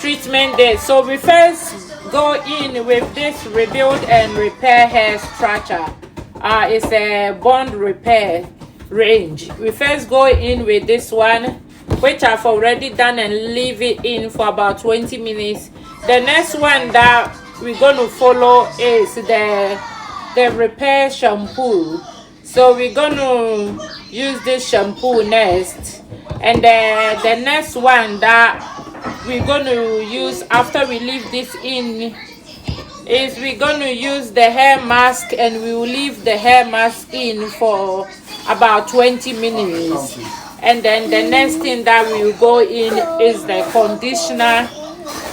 treatment day. So we first go in with this rebuild and repair hair structure. It's a bond repair range. We first go in with this one, which I've already done, and leave it in for about 20 minutes. The next one that we're going to follow is the repair shampoo. So we're going to use this shampoo next, and the next one that we're going to use after we leave this in is we're going to use the hair mask, and we will leave the hair mask in for about 20 minutes. And then the next thing that we will go in is the conditioner,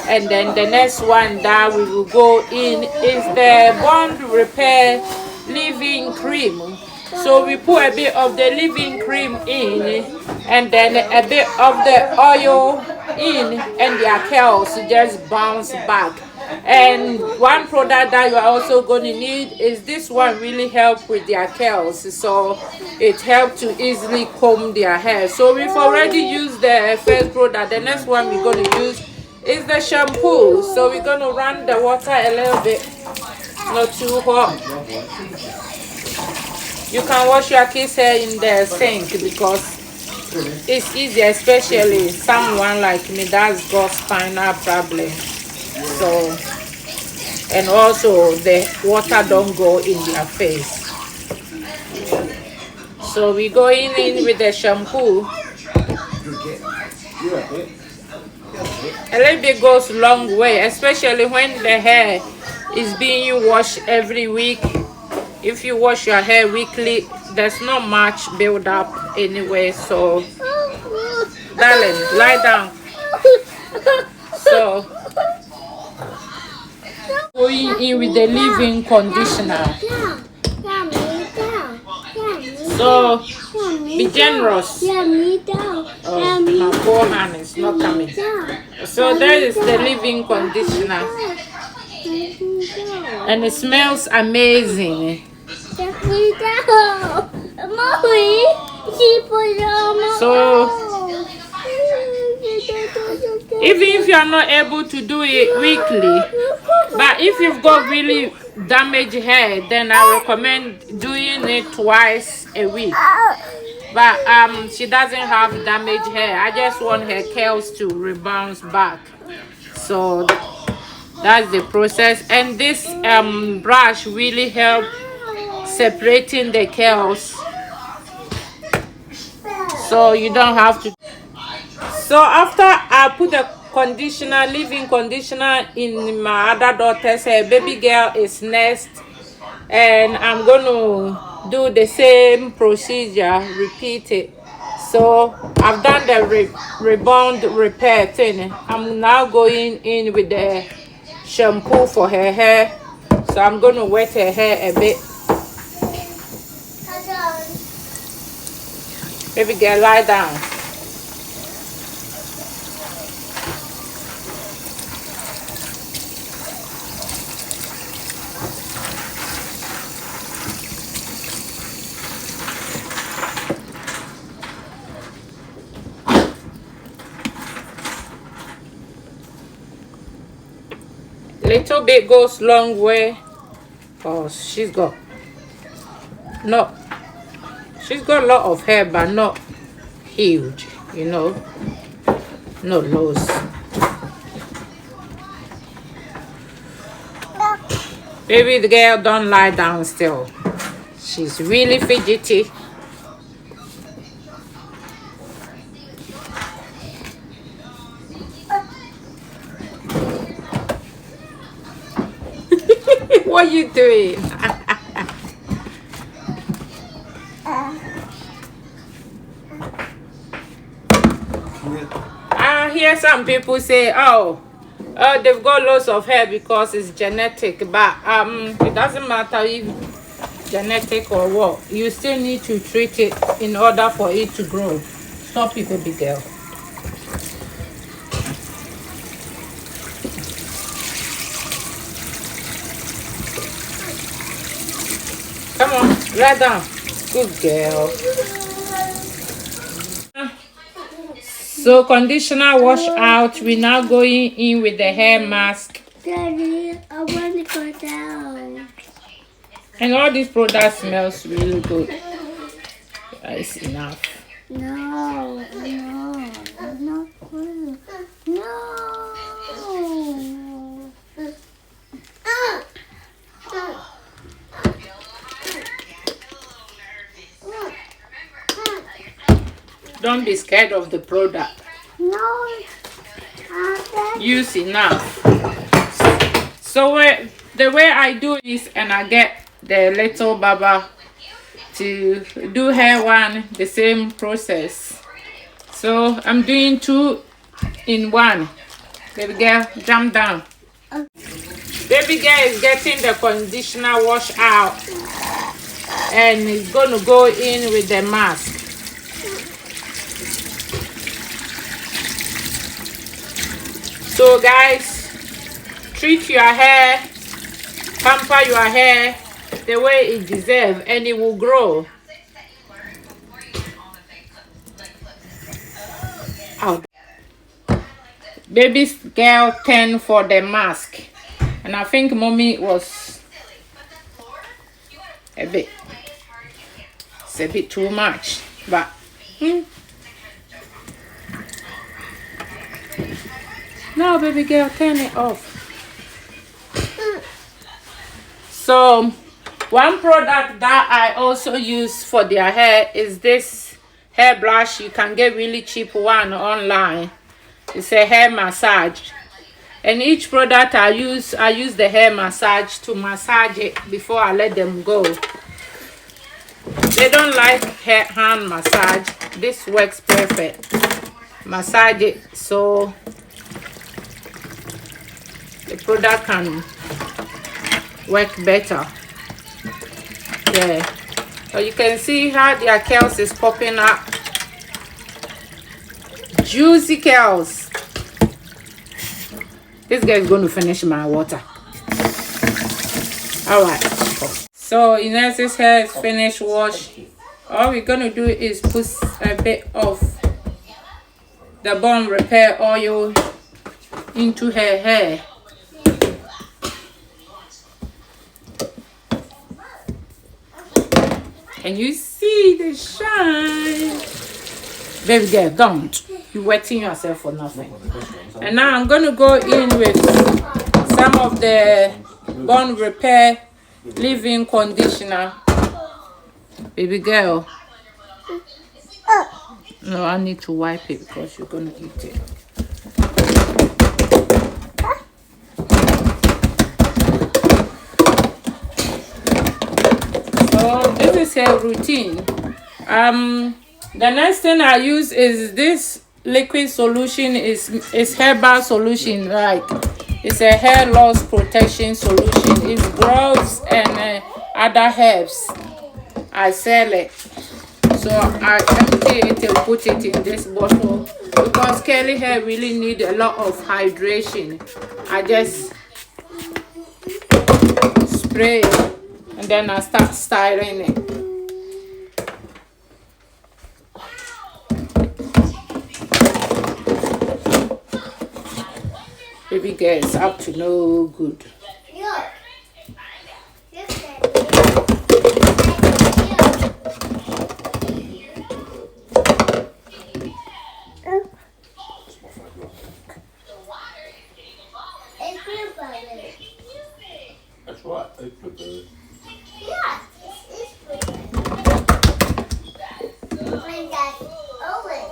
and then the next one that we will go in is the bond repair leave-in cream. So we put a bit of the leave-in cream in, and then a bit of the oil in, and their curls just bounce back. And one product that you are also going to need is this one. Really help with their curls, so it helps to easily comb their hair. So we've already used the first product. The next one we're going to use is the shampoo. So we're going to run the water a little bit, not too hot. You can wash your kids' hair in the sink because it's easier, especially someone like me that's got spinal problem. So, and also the water don't go in their face. So we go in with the shampoo. A little bit goes a long way, especially when the hair is being washed every week. If you wash your hair weekly, there's not much build up anyway. So darling, lie down. So going in with the leave-in conditioner. So be generous. Oh, my poor hand is not coming. So that is the leave-in conditioner, and it smells amazing. So even if you are not able to do it weekly, but if you've got really damaged hair, then I recommend doing it twice a week. But she doesn't have damaged hair. I just want her curls to rebound back. So that's the process. And this brush really helps separating the curls, so you don't have to. So after I put the conditioner, leave-in conditioner in my other daughter's hair, baby girl is next, and I'm going to do the same procedure, repeat it. So I've done the rebound repair thing. I'm now going in with the shampoo for her hair. So I'm going to wet her hair a bit. Baby girl, lie down. Little bit goes long way. Oh, she's got a lot of hair, but not huge, you know, not loose. Baby, the girl don't lie down still. She's really fidgety. What are you doing? I hear some people say, oh, they've got lots of hair because it's genetic, but it doesn't matter if genetic or what. You still need to treat it in order for it to grow. Stop it, baby girl. Come on, lie down. Good girl. So conditioner wash out. We're now going in with the hair mask. Daddy, I want to go down. And all these products smells really good. That's enough. No, not good. No. Don't be scared of the product. No. Use enough. So the way I do is, and I get the little baba to do hair one, the same process. So I'm doing 2 in 1. Baby girl, jump down. Baby girl is getting the conditioner wash out and is going to go in with the mask. So guys, treat your hair, pamper your hair the way it deserves, and it will grow. Out. Baby girl 10 for the mask, and I think mommy was it's a bit too much, but no, baby girl, turn it off. So one product that I also use for their hair is this hair brush. You can get really cheap one online. It's a hair massage, and each product I use the hair massage to massage it before I let them go. They don't like hand massage. This works perfect. Massage it so the product can work better. Yeah, so you can see how their curls is popping up. Juicy curls. This guy is going to finish my water. All right, so Inez's hair is finished wash. All we're going to do is put a bit of the Bond Repair oil into her hair. Can you see the shine? Baby girl, don't. You're wetting yourself for nothing. And now I'm going to go in with some of the Bond Repair leave-in conditioner. Baby girl. No, I need to wipe it because you're going to eat it. So this is her routine. The next thing I use is this liquid solution. Is herbal solution, like it's a hair loss protection solution. It's gloves and other herbs. I sell it, so I empty it and put it in this bottle because curly hair really need a lot of hydration. I just spray it and then I start styling it. Baby girl is up to no good. That's right, open bird. Yeah, it's when that always.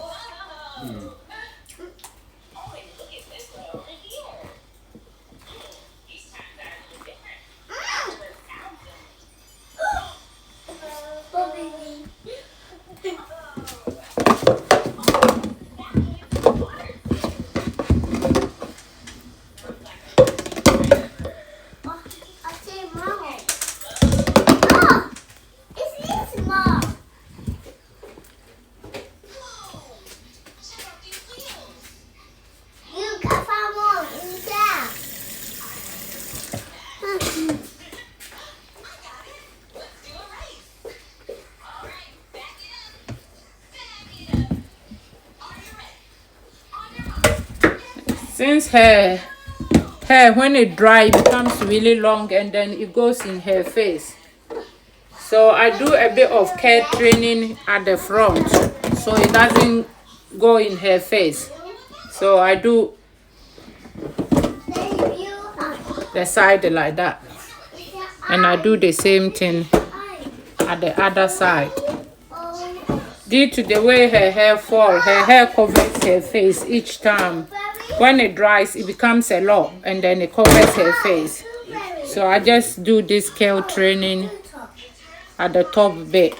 Since her hair, when it dry, it becomes really long and then it goes in her face. So I do a bit of care training at the front so it doesn't go in her face. So I do the side like that. And I do the same thing at the other side. Due to the way her hair falls, her hair covers her face each time. When it dries, it becomes a lot and then it covers her face. So I just do this curl training at the top bit.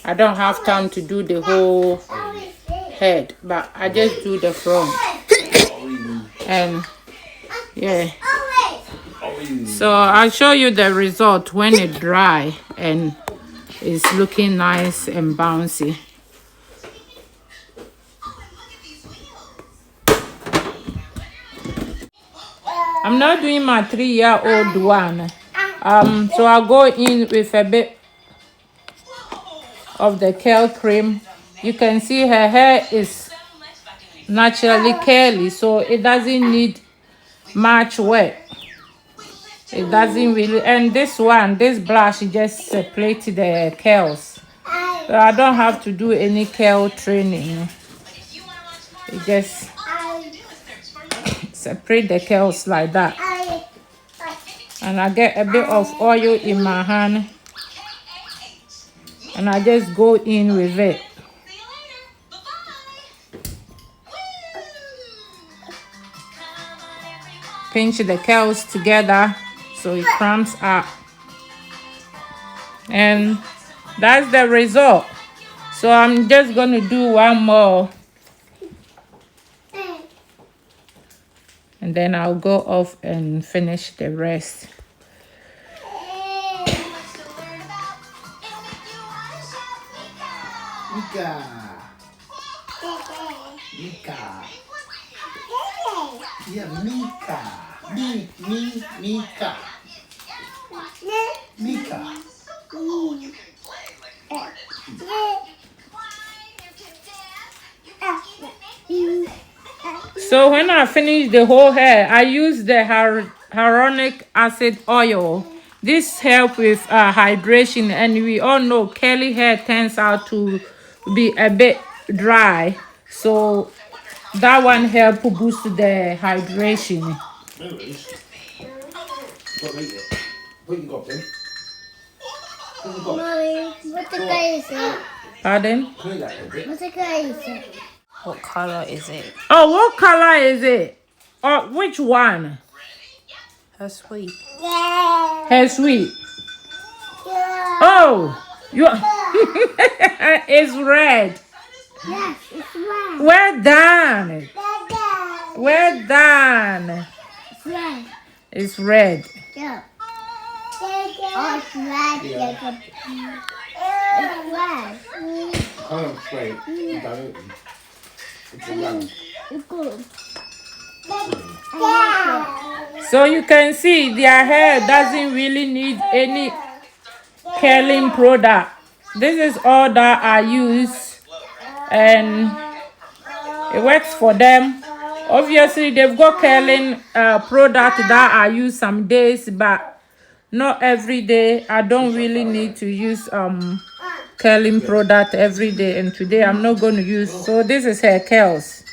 I don't have time to do the whole head, but I just do the front. And yeah. So I'll show you the result when it dry and it's looking nice and bouncy. I'm not doing my 3-year-old one. So I'll go in with a bit of the curl cream. You can see her hair is naturally curly, so it doesn't need much work. It doesn't really. And this blush just separates the curls. So I don't have to do any curl training. It just separate the curls like that. And I get a bit of oil in my hand and I just go in with it. Pinch the curls together so it cramps up. And that's the result. So I'm just going to do one more. And then I'll go off and finish the rest. Mika. Mika. Yeah, Mika. Mika. Mika. So when I finish the whole hair, I use the hyaluronic acid oil. This helps with hydration, and we all know curly hair turns out to be a bit dry. So that one helps boost the hydration. What you got, Ben? Mommy, what the guy is it? Pardon? What the guy is it? What color is it? Oh, what color is it? Oh, which one? Her sweet. Yeah. Hair sweet. Yeah. Oh, you. It's red. Yes, it's red. Well done. Dada. Well done. It's red. It's red. Yeah. Oh, it's red. Yeah. It's red. Kind of straight. You done it. It's a lamb. It's good. So you can see their hair doesn't really need any curling product. This is all that I use and it works for them. Obviously they've got curling product that I use some days, but not every day. I don't really need to use curling product every day, and today I'm not going to use. So this is her curls.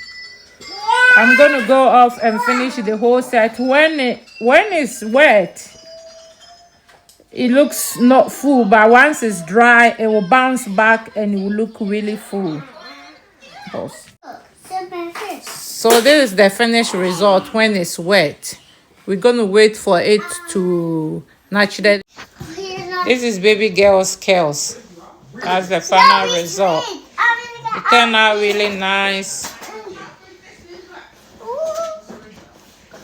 I'm going to go off and finish the whole set. When it's wet, it looks not full, but once it's dry, it will bounce back and it will look really full. So this is the finished result when it's wet. We're going to wait for it to naturally. This is baby girl's curls. That's the final result. It turned out really nice.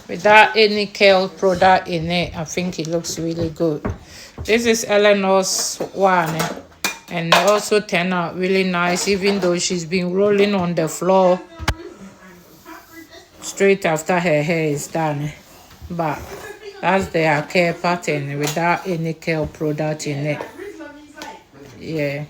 Without any curl product in it, I think it looks really good. This is Eleanor's one, and it also turned out really nice, even though she's been rolling on the floor straight after her hair is done. But that's their care pattern without any curl product in it. Yeah.